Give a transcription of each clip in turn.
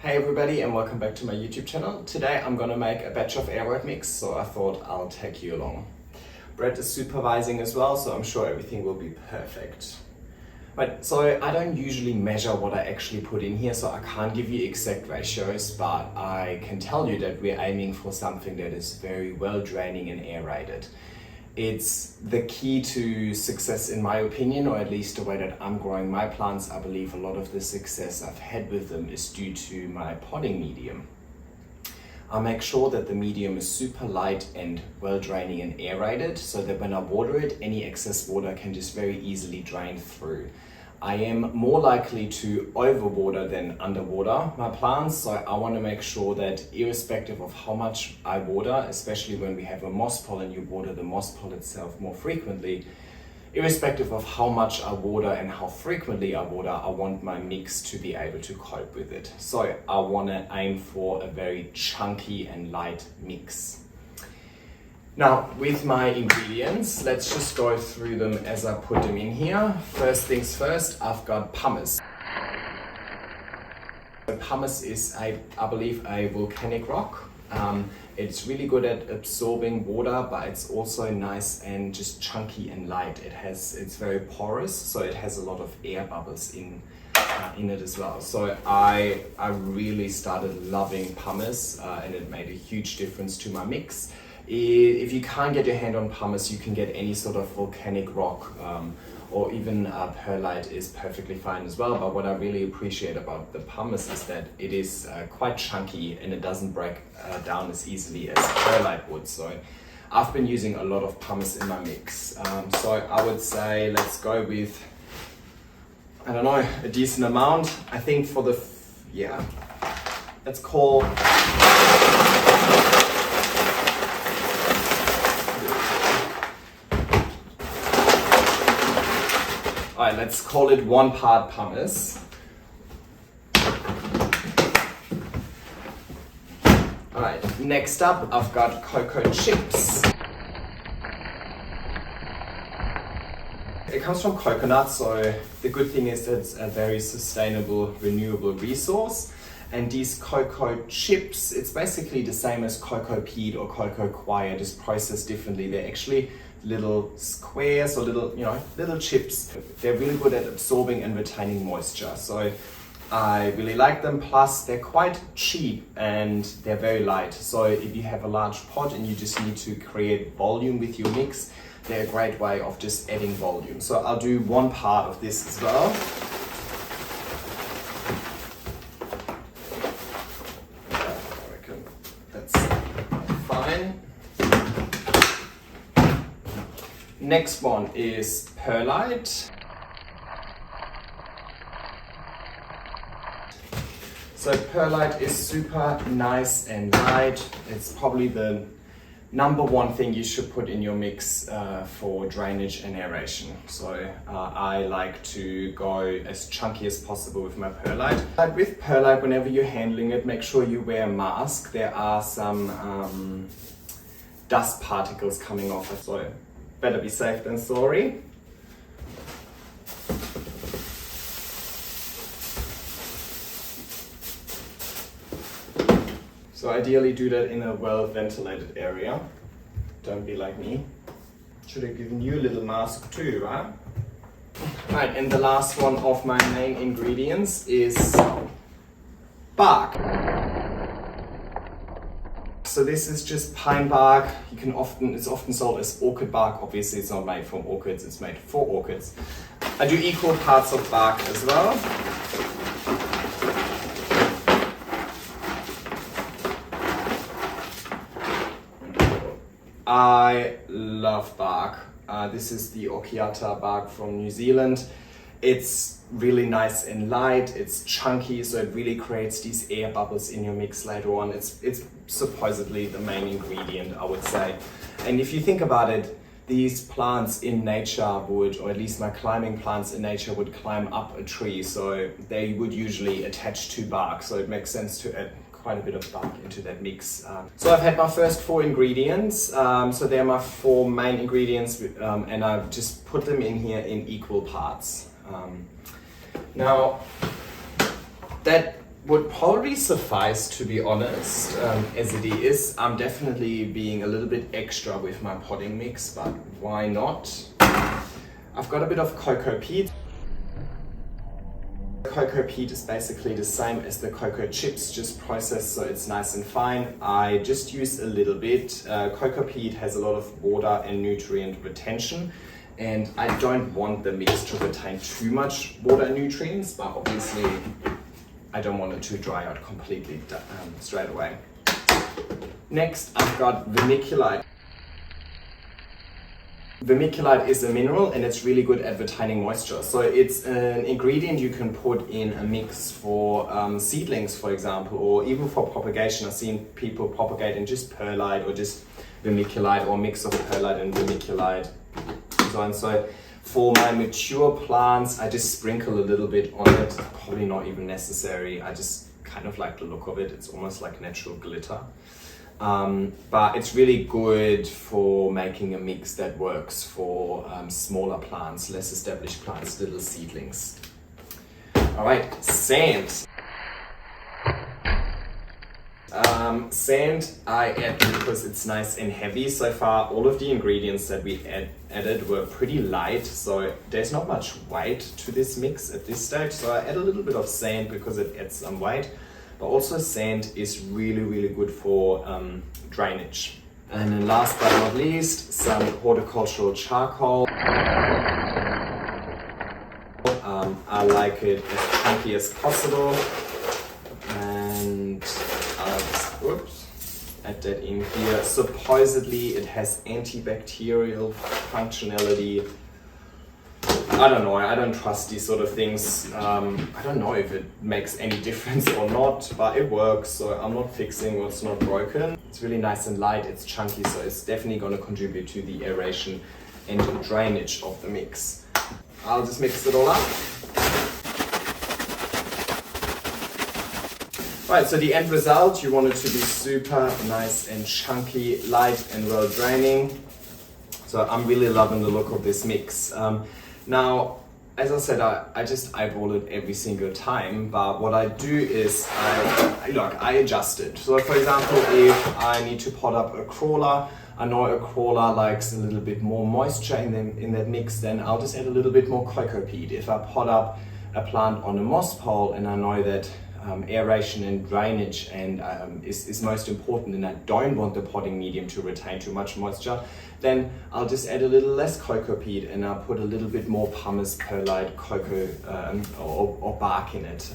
Hey everybody and welcome back to my YouTube channel. Today I'm gonna make a batch of Aroid mix, so I thought I'll take you along. Brett is supervising as well, so I'm sure everything will be perfect. Right, so I don't usually measure what I actually put in here, so I can't give you exact ratios, but I can tell you that we're aiming for something that is very well draining and aerated. It's the key to success in my opinion, or at least the way that I'm growing my plants. I believe a lot of the success I've had with them is due to my potting medium. I make sure that the medium is super light and well draining and aerated, so that when I water it, any excess water can just very easily drain through. I am more likely to overwater than underwater my plants, so I want to make sure that irrespective of how much I water, especially when we have a moss pole and you water the moss pole itself more frequently, irrespective of how much I water and how frequently I water, I want my mix to be able to cope with it. So I want to aim for a very chunky and light mix. Now, with my ingredients, let's just go through them as I put them in here. First things first, I've got pumice. Pumice is, I believe, a volcanic rock. It's really good at absorbing water, but it's also nice and just chunky and light. It's very porous, so it has a lot of air bubbles in it as well. So I really started loving pumice, and it made a huge difference to my mix. If you can't get your hand on pumice, you can get any sort of volcanic rock, or even perlite is perfectly fine as well. But what I really appreciate about the pumice is that it is quite chunky and it doesn't break down as easily as perlite would. So I've been using a lot of pumice in my mix. So I would say let's go with, I don't know, a decent amount. I think for the, let's call, alright, let's call it 1 part pumice. Alright, next up I've got Coco Chips. It comes from coconut, so the good thing is that it's a very sustainable, renewable resource. And these Coco Chips, it's basically the same as Coco Peat or Coco Coir, just processed differently. They're actually little squares or little chips. They're really good at absorbing and retaining moisture. So I really like them. Plus they're quite cheap and they're very light. So if you have a large pot and you just need to create volume with your mix, they're a great way of just adding volume. So I'll do 1 part of this as well. I reckon that's fine. Next one is perlite. So perlite is super nice and light. It's probably the #1 thing you should put in your mix for drainage and aeration. So I like to go as chunky as possible with my perlite. But with perlite, whenever you're handling it, make sure you wear a mask. There are some dust particles coming off it, so better be safe than sorry. So ideally do that in a well-ventilated area. Don't be like me. Should have given you a little mask too, right? Right, and the last one of my main ingredients is bark. So this is just pine bark. It's often sold as orchid bark. Obviously it's not made from orchids, it's made for orchids. I do equal parts of bark as well. I love bark. This is the Orchiata bark from New Zealand. It's really nice and light, it's chunky, so it really creates these air bubbles in your mix later on. It's supposedly the main ingredient, I would say. And if you think about it, these plants in nature would, or at least my climbing plants in nature would climb up a tree, so they would usually attach to bark, so it makes sense to add quite a bit of bark into that mix. So I've had my first 4 ingredients, so they're my 4 main ingredients, and I've just put them in here in equal parts. Now, that would probably suffice, to be honest. As it is, I'm definitely being a little bit extra with my potting mix, but why not? I've got a bit of Coco Peat. Coco Peat is basically the same as the Coco Chips, just processed so it's nice and fine. I just use a little bit. Coco Peat has a lot of water and nutrient retention, and I don't want the mix to retain too much water and nutrients, but obviously I don't want it to dry out completely straight away. Next, I've got Vermiculite. Vermiculite is a mineral and it's really good at retaining moisture. So it's an ingredient you can put in a mix for seedlings, for example, or even for propagation. I've seen people propagate in just perlite or just vermiculite, or a mix of perlite and vermiculite. So for my mature plants, I just sprinkle a little bit on it. Probably not even necessary. I just kind of like the look of it. It's almost like natural glitter. But it's really good for making a mix that works for smaller plants, less established plants, little seedlings. All right, sand. Sand I add because it's nice and heavy. So far, all of the ingredients that we added were pretty light, so there's not much weight to this mix at this stage. So I add a little bit of sand because it adds some weight. But also sand is really, really good for drainage. And then last but not least, some horticultural charcoal. I like it as chunky as possible. And I'll just, add that in here. Supposedly it has antibacterial functionality. I don't know, I don't trust these sort of things. I don't know if it makes any difference or not, but it works, so I'm not fixing what's not broken. It's really nice and light, it's chunky, so it's definitely going to contribute to the aeration and drainage of the mix. I'll just mix it all up. Right, so the end result, you want it to be super nice and chunky, light and well draining. So I'm really loving the look of this mix. Now, as I said, I just eyeball it every single time, but what I do is I adjust it. So for example, if I need to pot up a crawler, I know a crawler likes a little bit more moisture in that mix, then I'll just add a little bit more Coco Peat. If I pot up a plant on a moss pole and I know that aeration and drainage is most important, and I don't want the potting medium to retain too much moisture, then I'll just add a little less Coco Peat and I'll put a little bit more pumice, perlite, cocoa or bark in it.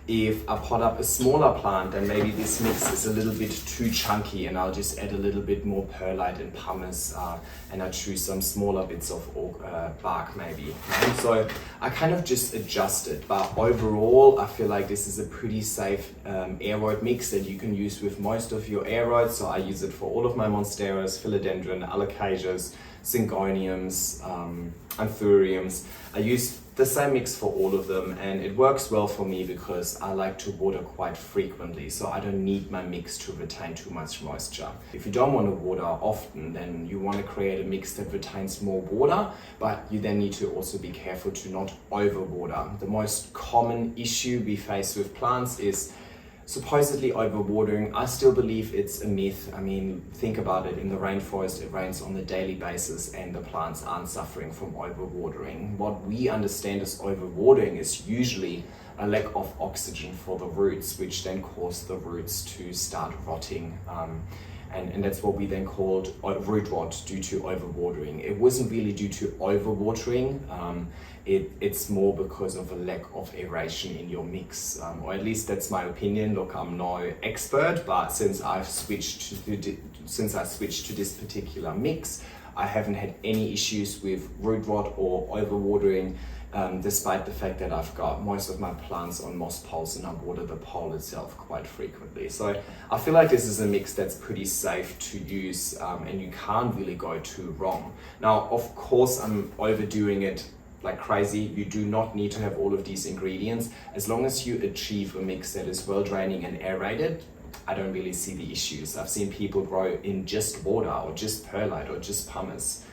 If I pot up a smaller plant, then maybe this mix is a little bit too chunky and I'll just add a little bit more perlite and pumice and I choose some smaller bits of bark maybe. And so I kind of just adjust it, but overall I feel like this is a pretty safe Aroid mix that you can use with most of your Aroids. So I use it for all of my Monsteras, Philodendron, Alocasias, Syngoniums, Anthuriums. I use the same mix for all of them, and it works well for me because I like to water quite frequently, so I don't need my mix to retain too much moisture. If you don't want to water often, then you want to create a mix that retains more water, but you then need to also be careful to not overwater. The most common issue we face with plants is supposedly overwatering. I still believe it's a myth. I mean, think about it. In the rainforest, it rains on a daily basis and the plants aren't suffering from overwatering. What we understand as overwatering is usually a lack of oxygen for the roots, which then cause the roots to start rotting. And that's what we then called root rot due to overwatering. It wasn't really due to overwatering. It's more because of a lack of aeration in your mix, or at least that's my opinion. Look, I'm no expert, but since I switched to this particular mix, I haven't had any issues with root rot or overwatering, despite the fact that I've got most of my plants on moss poles and I water the pole itself quite frequently. So I feel like this is a mix that's pretty safe to use, and you can't really go too wrong. Now, of course, I'm overdoing it like crazy. You do not need to have all of these ingredients. As long as you achieve a mix that is well draining and aerated, I don't really see the issues. I've seen people grow in just water or just perlite or just pumice.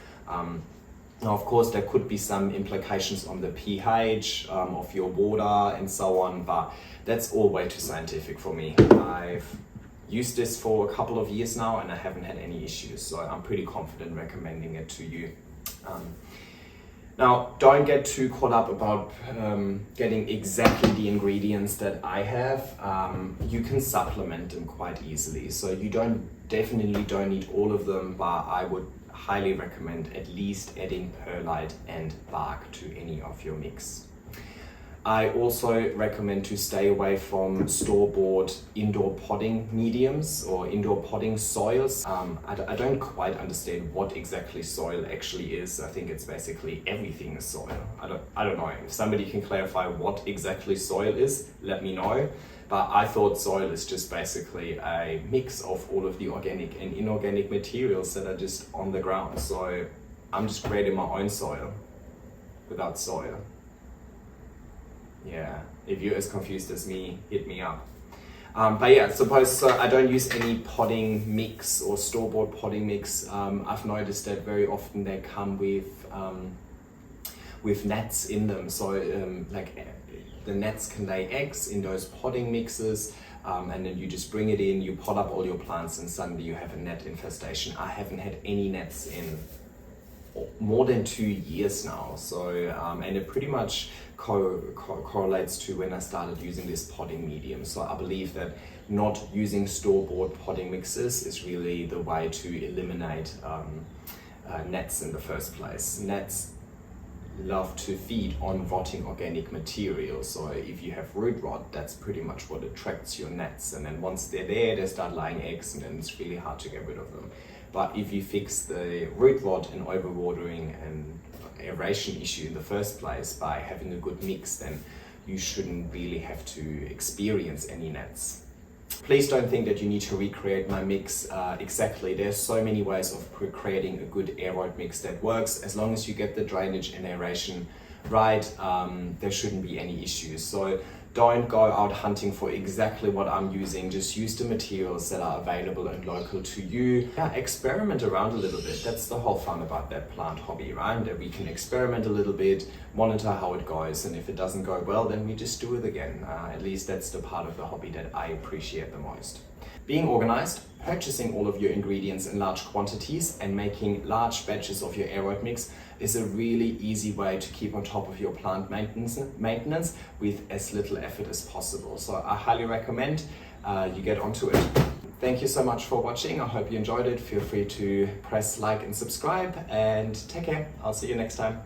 Now, of course, there could be some implications on the pH of your water and so on, but that's all way too scientific for me. I've used this for a couple of years now and I haven't had any issues, so I'm pretty confident recommending it to you. Now, don't get too caught up about getting exactly the ingredients that I have. You can supplement them quite easily, so you definitely don't need all of them, but I would highly recommend at least adding perlite and bark to any of your mix. I also recommend to stay away from store-bought indoor potting mediums or indoor potting soils. I don't quite understand what exactly soil actually is. I think it's basically everything is soil. I don't know. If somebody can clarify what exactly soil is, let me know. But I thought soil is just basically a mix of all of the organic and inorganic materials that are just on the ground. So I'm just creating my own soil without soil. Yeah, if you're as confused as me, hit me up. But yeah, so I don't use any potting mix or store-bought potting mix. I've noticed that very often they come with nets in them. So like the nets can lay eggs in those potting mixes, and then you just bring it in, you pot up all your plants, and suddenly you have a net infestation. I haven't had any nets in more than 2 years now, so and it pretty much correlates to when I started using this potting medium. So I believe that not using store-bought potting mixes is really the way to eliminate nets in the first place. Nets love to feed on rotting organic material, so if you have root rot, that's pretty much what attracts your nets, and then once they're there, they start laying eggs, and then it's really hard to get rid of them. But if you fix the root rot and overwatering and aeration issue in the first place by having a good mix, then you shouldn't really have to experience any nets. Please don't think that you need to recreate my mix exactly. There's so many ways of creating a good Aroid mix that works. As long as you get the drainage and aeration right, there shouldn't be any issues. So don't go out hunting for exactly what I'm using. Just use the materials that are available and local to you. Yeah, experiment around a little bit. That's the whole fun about that plant hobby, right? That we can experiment a little bit, monitor how it goes, and if it doesn't go well, then we just do it again. At least that's the part of the hobby that I appreciate the most. Being organized, purchasing all of your ingredients in large quantities, and making large batches of your Aroid mix is a really easy way to keep on top of your plant maintenance with as little effort as possible. So I highly recommend you get onto it. Thank you so much for watching. I hope you enjoyed it. Feel free to press like and subscribe, and take care. I'll see you next time.